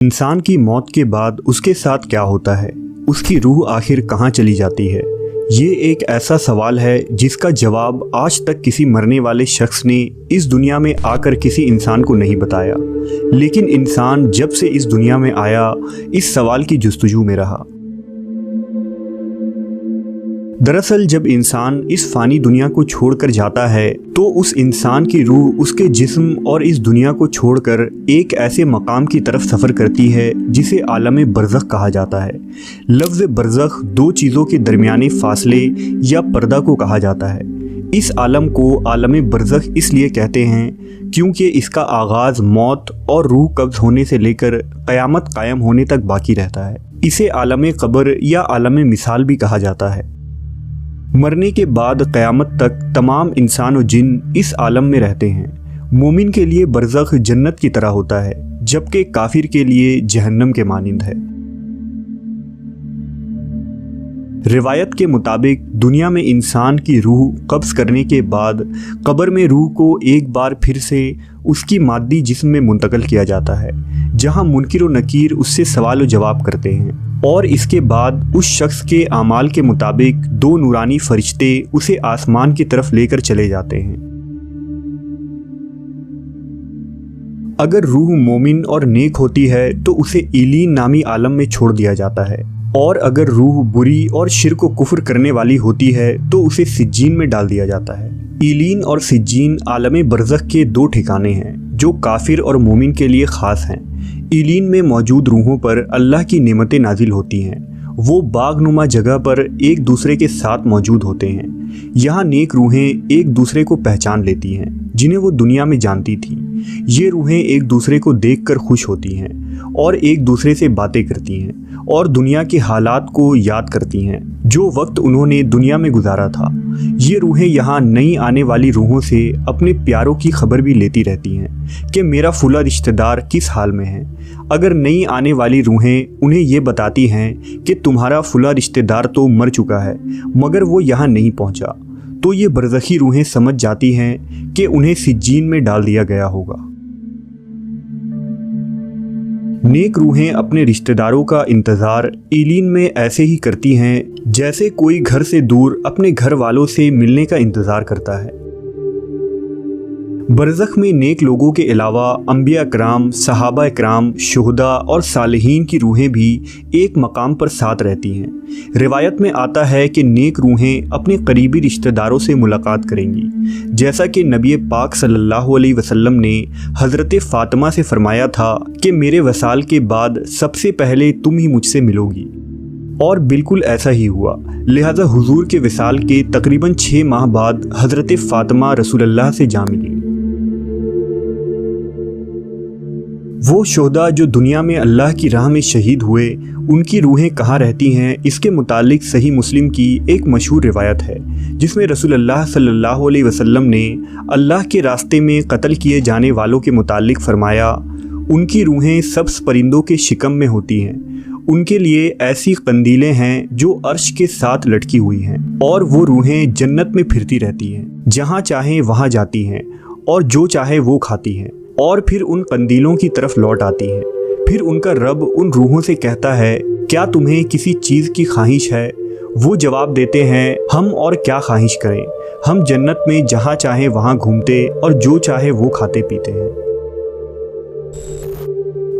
इंसान की मौत के बाद उसके साथ क्या होता है? उसकी रूह आखिर कहाँ चली जाती है? ये एक ऐसा सवाल है जिसका जवाब आज तक किसी मरने वाले शख्स ने इस दुनिया में आकर किसी इंसान को नहीं बताया। लेकिन इंसान जब से इस दुनिया में आया, इस सवाल की जुस्तजू में रहा। दरअसल जब इंसान इस फानी दुनिया को छोड़कर जाता है तो उस इंसान की रूह उसके जिस्म और इस दुनिया को छोड़कर एक ऐसे मकाम की तरफ सफ़र करती है जिसे आलम बरज़ख कहा जाता है। लफ्ज़ बरज़ख दो चीज़ों के दरमियाने फासले या पर्दा को कहा जाता है। इस आलम को आलम बरज़ख इसलिए कहते हैं क्योंकि इसका आगाज़ मौत और रूह कब्ज़ होने से लेकर क़यामत कायम होने तक बाकी रहता है। इसे आलम क़ब्र या आलम मिसाल भी कहा जाता है। मरने के बाद क़यामत तक तमाम इंसान और जिन इस आलम में रहते हैं। मोमिन के लिए बरज़ख जन्नत की तरह होता है, जबकि काफिर के लिए जहन्नम के मानिंद है। रिवायत के मुताबिक दुनिया में इंसान की रूह कब्ज़ करने के बाद कब्र में रूह को एक बार फिर से उसकी मादी जिस्म में मुंतकिल किया जाता है, जहां मुनकिर और नकीर उससे सवाल व जवाब करते हैं। और इसके बाद उस शख्स के आमाल के मुताबिक दो नूरानी फरिश्ते उसे आसमान की तरफ लेकर चले जाते हैं। अगर रूह मोमिन और नेक होती है तो उसे इलीन नामी आलम में छोड़ दिया जाता है, और अगर रूह बुरी और शिर्क व कुफ्र करने वाली होती है तो उसे सिज्जीन में डाल दिया जाता है। इलीन और सिज्जीन आलम बरज़ख के दो ठिकाने हैं जो काफिर और मोमिन के लिए ख़ास हैं। इलीन में मौजूद रूहों पर अल्लाह की नेमतें नाजिल होती हैं। वो बागनुमा जगह पर एक दूसरे के साथ मौजूद होते हैं। यहाँ नेक रूहें एक दूसरे को पहचान लेती हैं जिन्हें वो दुनिया में जानती थीं। ये रूहें एक दूसरे को देखकर खुश होती हैं और एक दूसरे से बातें करती हैं और दुनिया के हालात को याद करती हैं जो वक्त उन्होंने दुनिया में गुजारा था। ये रूहें यहाँ नई आने वाली रूहों से अपने प्यारों की खबर भी लेती रहती हैं कि मेरा फुला रिश्तेदार किस हाल में है। अगर नई आने वाली रूहें उन्हें ये बताती हैं कि तुम्हारा फुला रिश्तेदार तो मर चुका है मगर वो यहाँ नहीं पहुँचा, तो ये बरज़खी रूहें समझ जाती हैं कि उन्हें सिज्जीन में डाल दिया गया होगा। नेक रूहें अपने रिश्तेदारों का इंतज़ार इलीन में ऐसे ही करती हैं जैसे कोई घर से दूर अपने घर वालों से मिलने का इंतज़ार करता है। बरज़ख में नेक लोगों के अलावा अंबिया कराम, सहाबा कराम, शुहदा और सालिहीन की रूहें भी एक मकाम पर साथ रहती हैं। रिवायत में आता है कि नेक रूहें अपने करीबी रिश्तेदारों से मुलाकात करेंगी, जैसा कि नबी पाक सल्लल्लाहु अलैहि वसल्लम ने हज़रत फ़ातिमा से फरमाया था कि मेरे वसाल के बाद सबसे पहले तुम ही मुझसे मिलोगी। और बिल्कुल ऐसा ही हुआ। लिहाजा हुजूर के विसाल के तकरीबन 6 माह बाद हज़रत फ़ातिमा रसूलुल्लाह से जा मिली। वो शोहदा जो दुनिया में अल्लाह की राह में शहीद हुए, उनकी रूहें कहाँ रहती हैं, इसके मुतालिक सही मुस्लिम की एक मशहूर रिवायत है जिसमें रसूलुल्लाह सल्लल्लाहु अलैहि वसल्लम ने अल्लाह के रास्ते में कत्ल किए जाने वालों के मुतालिक फरमाया, उनकी रूहें सब्ज़ परिंदों के शिकम में होती हैं। उनके लिए ऐसी कंदीलें हैं जो अर्श के साथ लटकी हुई हैं, और वो रूहें जन्नत में फिरती रहती हैं, जहाँ चाहें वहाँ जाती हैं और जो चाहे वो खाती हैं और फिर उन कंदीलों की तरफ लौट आती हैं। फिर उनका रब उन रूहों से कहता है, क्या तुम्हें किसी चीज़ की ख्वाहिश है? वो जवाब देते हैं, हम और क्या ख्वाहिश करें, हम जन्नत में जहाँ चाहे वहाँ घूमते और जो चाहे वो खाते पीते हैं।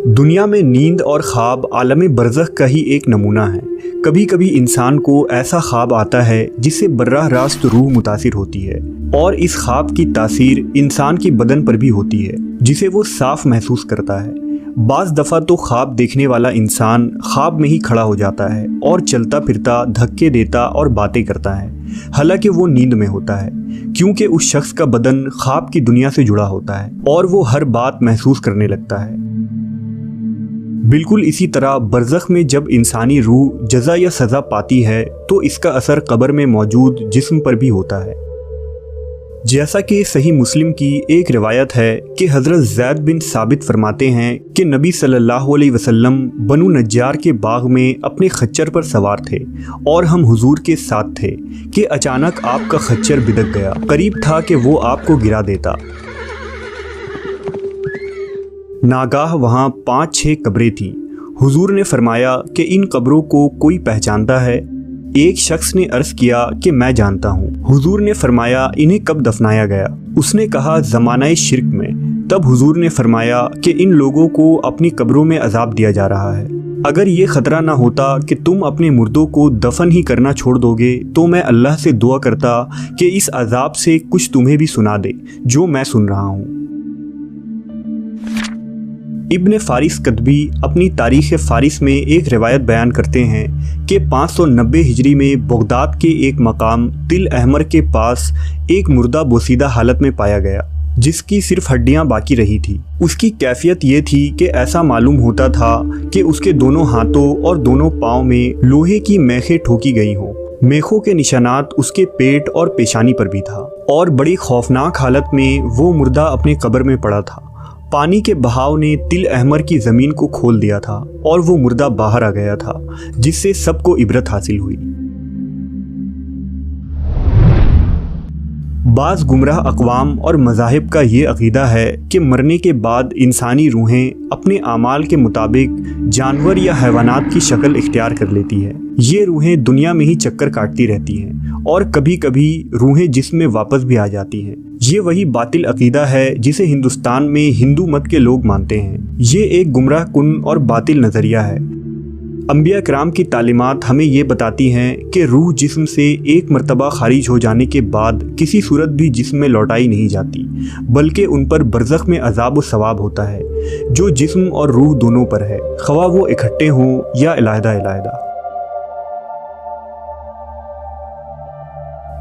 दुनिया में नींद और ख्वाब आलम बरज़ख का ही एक नमूना है। कभी कभी इंसान को ऐसा ख्वाब आता है जिससे बर्राह रास्त रूह मुतासिर होती है, और इस ख्वाब की तासीर इंसान की बदन पर भी होती है जिसे वो साफ महसूस करता है। बाज़ दफ़ा तो ख्वाब देखने वाला इंसान ख्वाब में ही खड़ा हो जाता है और चलता फिरता, धक्के देता और बातें करता है, हालांकि वो नींद में होता है, क्योंकि उस शख्स का बदन ख्वाब की दुनिया से जुड़ा होता है और वो हर बात महसूस करने लगता है। बिल्कुल इसी तरह बरज़ख में जब इंसानी रूह जज़ा या सज़ा पाती है तो इसका असर कब्र में मौजूद जिस्म पर भी होता है। जैसा कि सही मुस्लिम की एक रिवायत है कि हज़रत ज़ैद बिन साबित फरमाते हैं कि नबी सल्लल्लाहु अलैहि वसल्लम बनु नज्जार के बाग में अपने खच्चर पर सवार थे और हम हुजूर के साथ थे कि अचानक आपका खच्चर बिदक गया, करीब था कि वो आपको गिरा देता। नागाह वहाँ 5-6 कब्रें थीं। हुजूर ने फरमाया कि इन कब्रों को कोई पहचानता है? एक शख्स ने अर्ज किया कि मैं जानता हूँ। हुजूर ने फरमाया इन्हें कब दफनाया गया? उसने कहा ज़मानाए शिर्क में। तब हुजूर ने फरमाया कि इन लोगों को अपनी कब्रों में अजाब दिया जा रहा है। अगर ये ख़तरा ना होता कि तुम अपने मुर्दों को दफन ही करना छोड़ दोगे तो मैं अल्लाह से दुआ करता कि इस अजाब से कुछ तुम्हें भी सुना दे जो मैं सुन रहा हूँ। इब्न फारिस कतबी अपनी तारीख़ फारिस में एक रिवायत बयान करते हैं कि 590 हिजरी में बगदाद के एक मकाम तिल अहमर के पास एक मुर्दा बोसीदा हालत में पाया गया जिसकी सिर्फ हड्डियां बाकी रही थी। उसकी कैफियत ये थी कि ऐसा मालूम होता था कि उसके दोनों हाथों और दोनों पाँव में लोहे की मेखें ठोकी गई हों। मेखों के निशानात उसके पेट और पेशानी पर भी था और बड़ी खौफनाक हालत में वो मुर्दा अपने कब्र में पड़ा था। पानी के बहाव ने तिल अहमर की ज़मीन को खोल दिया था और वो मुर्दा बाहर आ गया था, जिससे सबको इबरत हासिल हुई। बाज़ गुमराह अक़वाम और मज़ाहिब का ये अक़ीदा है कि मरने के बाद इंसानी रूहें अपने आमाल के मुताबिक जानवर या हैवानात की शक्ल इख्तियार कर लेती है। ये रूहें दुनिया में ही चक्कर काटती रहती हैं और कभी कभी रूहें जिस्म में वापस भी आ जाती हैं। ये वही बातिल अक़ीदा है जिसे हिंदुस्तान में हिंदू मत के लोग मानते हैं। ये एक गुमराह कुन और बातिल नज़रिया है। अंबिया कराम की तालीमात हमें ये बताती हैं कि रूह जिस्म से एक मर्तबा खारिज हो जाने के बाद किसी सूरत भी जिस्म में लौटाई नहीं जाती, बल्कि उन पर बरज़ख में अज़ाब व सवाब होता है जो जिस्म और रूह दोनों पर है, ख्वा वो इकट्ठे हों या अलहदा अलहदा।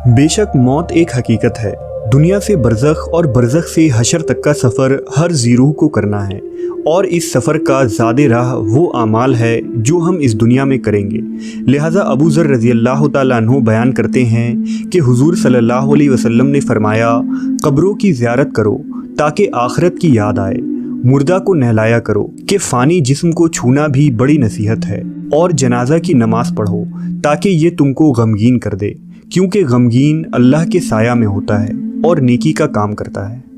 बेशक मौत एक हकीकत है। दुनिया से बरज़ख और बरज़ख से हशर तक का सफ़र हर ज़ीरूह को करना है और इस सफ़र का ज़ादे राह वो आमाल है जो हम इस दुनिया में करेंगे। लिहाजा अबू ज़र रज़ी अल्लाह तआला अन्हु बयान करते हैं कि हुजूर सल्लल्लाहु अलैहि वसल्लम ने फरमाया, कब्रों की ज़ियारत करो ताकि आखिरत की याद आए, मुर्दा को नहलाया करो कि फ़ानी जिस्म को छूना भी बड़ी नसीहत है, और जनाजा की नमाज़ पढ़ो ताकि ये तुमको गमगीन कर दे, क्योंकि गमगीन अल्लाह के साया में होता है और नेकी का काम करता है।